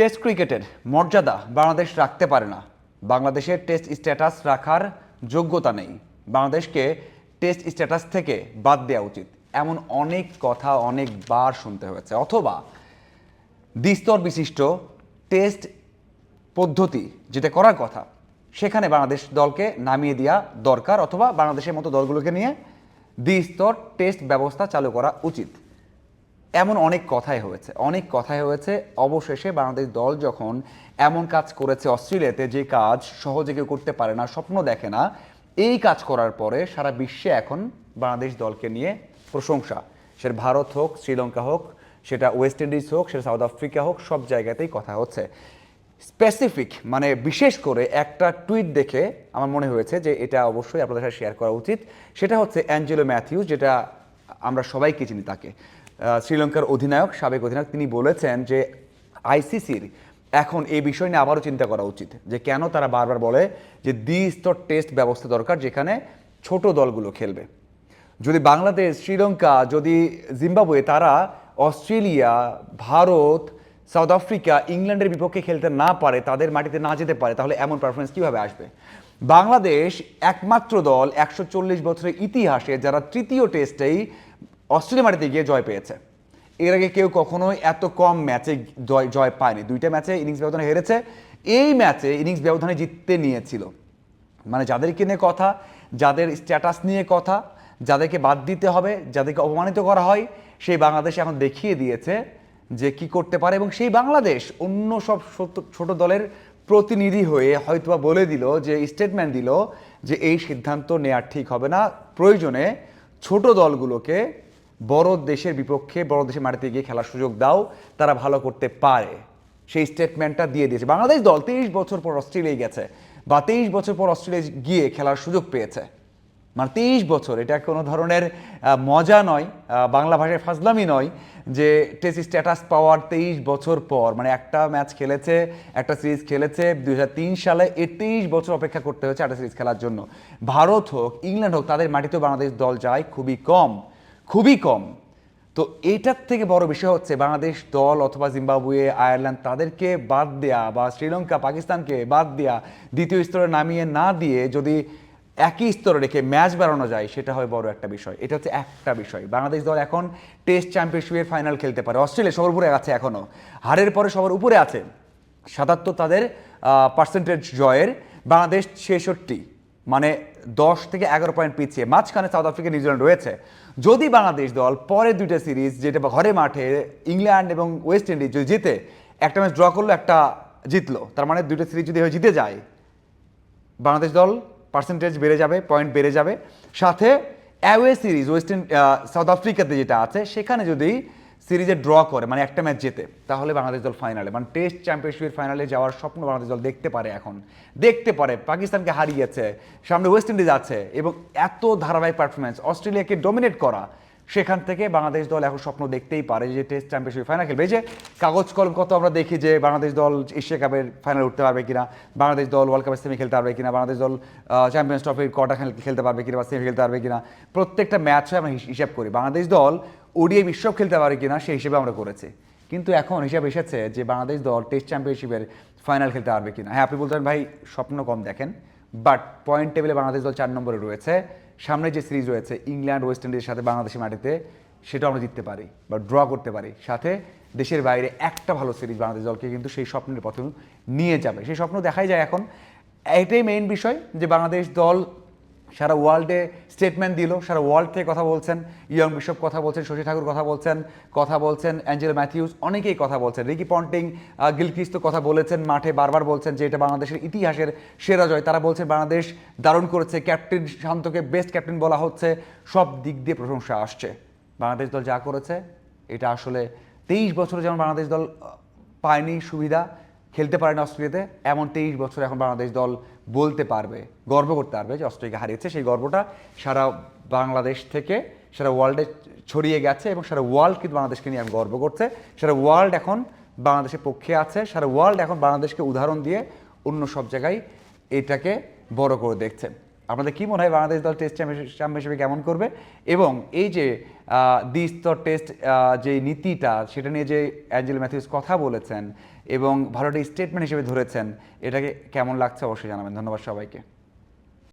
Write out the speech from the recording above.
Test ক্রিকেটের মর্যাদা বাংলাদেশ রাখতে পারে না। বাংলাদেশের টেস্ট স্ট্যাটাস রাখার যোগ্যতা নেই। বাংলাদেশকে টেস্ট স্ট্যাটাস থেকে বাদ দেওয়া উচিত, এমন অনেক কথা অনেকবার শুনতে হয়েছে। অথবা দ্বিস্তর বিশিষ্ট টেস্ট পদ্ধতি যেটা করার কথা, সেখানে বাংলাদেশ দলকে নামিয়ে দেওয়া দরকার, অথবা বাংলাদেশের মতো দলগুলোকে নিয়ে দ্বিস্তর টেস্ট ব্যবস্থা চালু করা উচিত। এমন অনেক কথাই হয়েছে। অবশেষে বাংলাদেশ দল যখন এমন কাজ করেছে অস্ট্রেলিয়াতে, যে কাজ সহজে কেউ করতে পারে না, স্বপ্ন দেখে না, এই কাজ করার পরে সারা বিশ্বে এখন বাংলাদেশ দলকে নিয়ে প্রশংসা। সেটা ভারত হোক, শ্রীলঙ্কা হোক, সেটা ওয়েস্ট ইন্ডিজ হোক, সেটা সাউথ আফ্রিকা হোক, সব জায়গাতেই কথা হচ্ছে। স্পেসিফিক মানে বিশেষ করে একটা টুইট দেখে আমার মনে হয়েছে যে এটা অবশ্যই আপনাদের সাথে শেয়ার করা উচিত। সেটা হচ্ছে অ্যাঞ্জেলো ম্যাথিউস, যেটা আমরা সবাইকে চিনি তাকে, শ্রীলঙ্কার অধিনায়ক, সাবেক অধিনায়ক। তিনি বলেছেন যে আইসিসির এখন এই বিষয় নিয়ে আবারও চিন্তা করা উচিত, যে কেন তারা বারবার বলে যে দ্বিস্তর টেস্ট ব্যবস্থা দরকার, যেখানে ছোট দলগুলো খেলবে। যদি বাংলাদেশ, শ্রীলঙ্কা, যদি জিম্বাবুয়ে তারা অস্ট্রেলিয়া, ভারত, সাউথ আফ্রিকা, ইংল্যান্ডের বিপক্ষে খেলতে না পারে, তাদের মাটিতে না যেতে পারে, তাহলে এমন পারফরমেন্স কীভাবে আসবে? বাংলাদেশ একমাত্র দল 140 বছরের ইতিহাসে যারা তৃতীয় টেস্টেই অস্ট্রেলিয়া মাটিতে গিয়ে জয় পেয়েছে। এর আগে কেউ কখনোই এত কম ম্যাচে জয় পায়নি। 2টা ম্যাচে ইনিংস ব্যবধানে হেরেছে, এই ম্যাচে ইনিংস ব্যবধানে জিততে নিয়েছিল। মানে যাদেরকে নিয়ে কথা, যাদের স্ট্যাটাস নিয়ে কথা, যাদেরকে বাদ দিতে হবে, যাদেরকে অপমানিত করা হয়, সেই বাংলাদেশ এখন দেখিয়ে দিয়েছে যে কি করতে পারে। এবং সেই বাংলাদেশ অন্য সব ছোট দলের প্রতিনিধি হয়ে হয়তোবা বলে দিল, যে স্টেটমেন্ট দিল যে এই সিদ্ধান্ত নেওয়া ঠিক হবে না, প্রয়োজনে ছোট দলগুলোকে বড় দেশের বিপক্ষে, বড় দেশের মাটিতে গিয়ে খেলার সুযোগ দাও, তারা ভালো করতে পারে। সেই স্টেটমেন্টটা দিয়ে দিয়েছে বাংলাদেশ দল। 23 বছর পর অস্ট্রেলিয়ায় গেছে, বা 23 বছর পর অস্ট্রেলিয়ায় গিয়ে খেলার সুযোগ পেয়েছে। মানে 23 বছর, এটা কোনো ধরনের মজা নয়, বাংলা ভাষায় ফাজলামি নয়, যে টেস্ট স্ট্যাটাস পাওয়ার 23 বছর পর, মানে একটা ম্যাচ খেলেছে, একটা সিরিজ খেলেছে 2003 সালে, 23 বছর অপেক্ষা করতে হয়েছে একটা সিরিজ খেলার জন্য। ভারত হোক, ইংল্যান্ড হোক, তাদের মাটিতেও বাংলাদেশ দল যায় খুবই কম। তো এইটার থেকে বড় বিষয় হচ্ছে বাংলাদেশ দল অথবা জিম্বাবুয়ে, আয়ারল্যান্ড, তাদেরকে বাদ দেয়া, বা শ্রীলঙ্কা, পাকিস্তানকে বাদ দেয়া, দ্বিতীয় স্তরে নামিয়ে না দিয়ে যদি একই স্তরে রেখে ম্যাচ বাড়ানো যায়, সেটা হয় বড় একটা বিষয়। এটা হচ্ছে একটা বিষয়। বাংলাদেশ দল এখন টেস্ট চ্যাম্পিয়নশিপের ফাইনাল খেলতে পারে। অস্ট্রেলিয়া সবার উপরে আছে, এখনও হারের পরে সবার উপরে আছে, 77 তাদের পার্সেন্টেজ জয়ের, বাংলাদেশ 66, মানে 10 থেকে 11 পয়েন্ট পিছিয়ে। মাঝখানে সাউথ আফ্রিকা, নিউজিল্যান্ড রয়েছে। যদি বাংলাদেশ দল পরের 2টা সিরিজ, যেটা ঘরে মাঠে ইংল্যান্ড এবং ওয়েস্ট ইন্ডিজ, যদি জিতে, একটা ম্যাচ ড্র করলো, একটা জিতলো, তার মানে 2টা সিরিজ যদি জিতে যায়, বাংলাদেশ দল পার্সেন্টেজ বেড়ে যাবে, পয়েন্ট বেড়ে যাবে। সাথে অ্যাওয়ে সিরিজ সাউথ আফ্রিকাতে যেটা আছে, সেখানে যদি সিরিজে ড্র করে, মানে একটা ম্যাচ জেতে, তাহলে বাংলাদেশ দল ফাইনালে, মানে টেস্ট চ্যাম্পিয়নশিপের ফাইনালে যাওয়ার স্বপ্ন বাংলাদেশ দল দেখতে পারে। এখন দেখতে পারে। পাকিস্তানকে হারিয়েছে, সামনে ওয়েস্ট ইন্ডিজ আছে, এবং এত ধারাবাহিক পারফরমেন্স, অস্ট্রেলিয়াকে ডমিনেট করা, সেখান থেকে বাংলাদেশ দল এখন স্বপ্ন দেখতেই পারে যে টেস্ট চ্যাম্পিয়নশিপ ফাইনাল খেলবে। এই যে কাগজ কলম কত আমরা দেখি, যে বাংলাদেশ দল এশিয়া কাপের ফাইনাল উঠতে পারবে কিনা, বাংলাদেশ দল ওয়ার্ল্ড কাপের সেমি খেলতে পারবে কিনা, বাংলাদেশ দল চ্যাম্পিয়ন্স ট্রফির কোয়ার্টার খেলতে পারবে কিনা, বা সেমি খেলতে পারবে কিনা, প্রত্যেকটা ম্যাচে আমরা হিসাব করি। বাংলাদেশ দল ওডিআই বিশ্বকাপ খেলতে পারে কিনা, সেই হিসেবে আমরা করেছি। কিন্তু এখন হিসাব এসেছে যে বাংলাদেশ দল টেস্ট চ্যাম্পিয়নশিপের ফাইনাল খেলতে পারবে কিনা। হ্যাঁ, আপনি বলতে পারেন ভাই স্বপ্ন কম দেখেন, বাট পয়েন্ট টেবিলে বাংলাদেশ দল 4 নম্বরে রয়েছে। সামনে যে সিরিজ রয়েছে ইংল্যান্ড, ওয়েস্ট ইন্ডিজের সাথে বাংলাদেশের মাটিতে, সেটাও আমরা জিততে পারি বা ড্র করতে পারি। সাথে দেশের বাইরে একটা ভালো সিরিজ বাংলাদেশ দলকে কিন্তু সেই স্বপ্নের পথে নিয়ে যাবে। সেই স্বপ্ন দেখাই যায় এখন। এটাই মেইন বিষয়, যে বাংলাদেশ দল সারা ওয়ার্ল্ডে স্টেটমেন্ট দিল, সারা ওয়ার্ল্ড থেকে কথা বলছেন। ইয়ং বিশপ কথা বলছেন, শশী ঠাকুর কথা বলছেন, অ্যাঞ্জেলো ম্যাথিউস, অনেকেই কথা বলছেন, রিকি পন্টিং, গিলক্রিস্ট কথা বলেছেন, মাঠে বারবার বলছেন যে এটা বাংলাদেশের ইতিহাসের সেরা জয়। তারা বলছেন বাংলাদেশ দারুণ করেছে, ক্যাপ্টেন শান্তকে বেস্ট ক্যাপ্টেন বলা হচ্ছে, সব দিক দিয়ে প্রশংসা আসছে। বাংলাদেশ দল যা করেছে, এটা আসলে 23 বছরে যেমন বাংলাদেশ দল পায়নি সুবিধা, খেলতে পারে না অস্ট্রেলিয়াতে, এমন 23 বছর এখন বাংলাদেশ দল বলতে পারবে, গর্ব করতে পারবে যে অস্ট্রেলিয়াকে হারিয়েছে। সেই গর্বটা সারা বাংলাদেশ থেকে সারা ওয়ার্ল্ডে ছড়িয়ে গেছে, এবং সারা ওয়ার্ল্ড কিন্তু বাংলাদেশকে নিয়ে এখন গর্ব করছে। সারা ওয়ার্ল্ড এখন বাংলাদেশের পক্ষে আছে, সারা ওয়ার্ল্ড এখন বাংলাদেশকে উদাহরণ দিয়ে অন্য সব জায়গায় এটাকে বড় করে দেখছে। আপনাদের কি মনে হয় বাংলাদেশ দল টেস্ট চ্যাম্পিয়নশিপে কেমন করবে? এবং এই যে দ্বিস্তর টেস্ট যে নীতিটা, সেটা নিয়ে যে অ্যাঞ্জেলো ম্যাথিউস কথা বলেছেন, এবং ভালো একটা স্টেটমেন্ট হিসেবে ধরেছেন, এটাকে কেমন লাগছে অবশ্যই জানাবেন। ধন্যবাদ সবাইকে।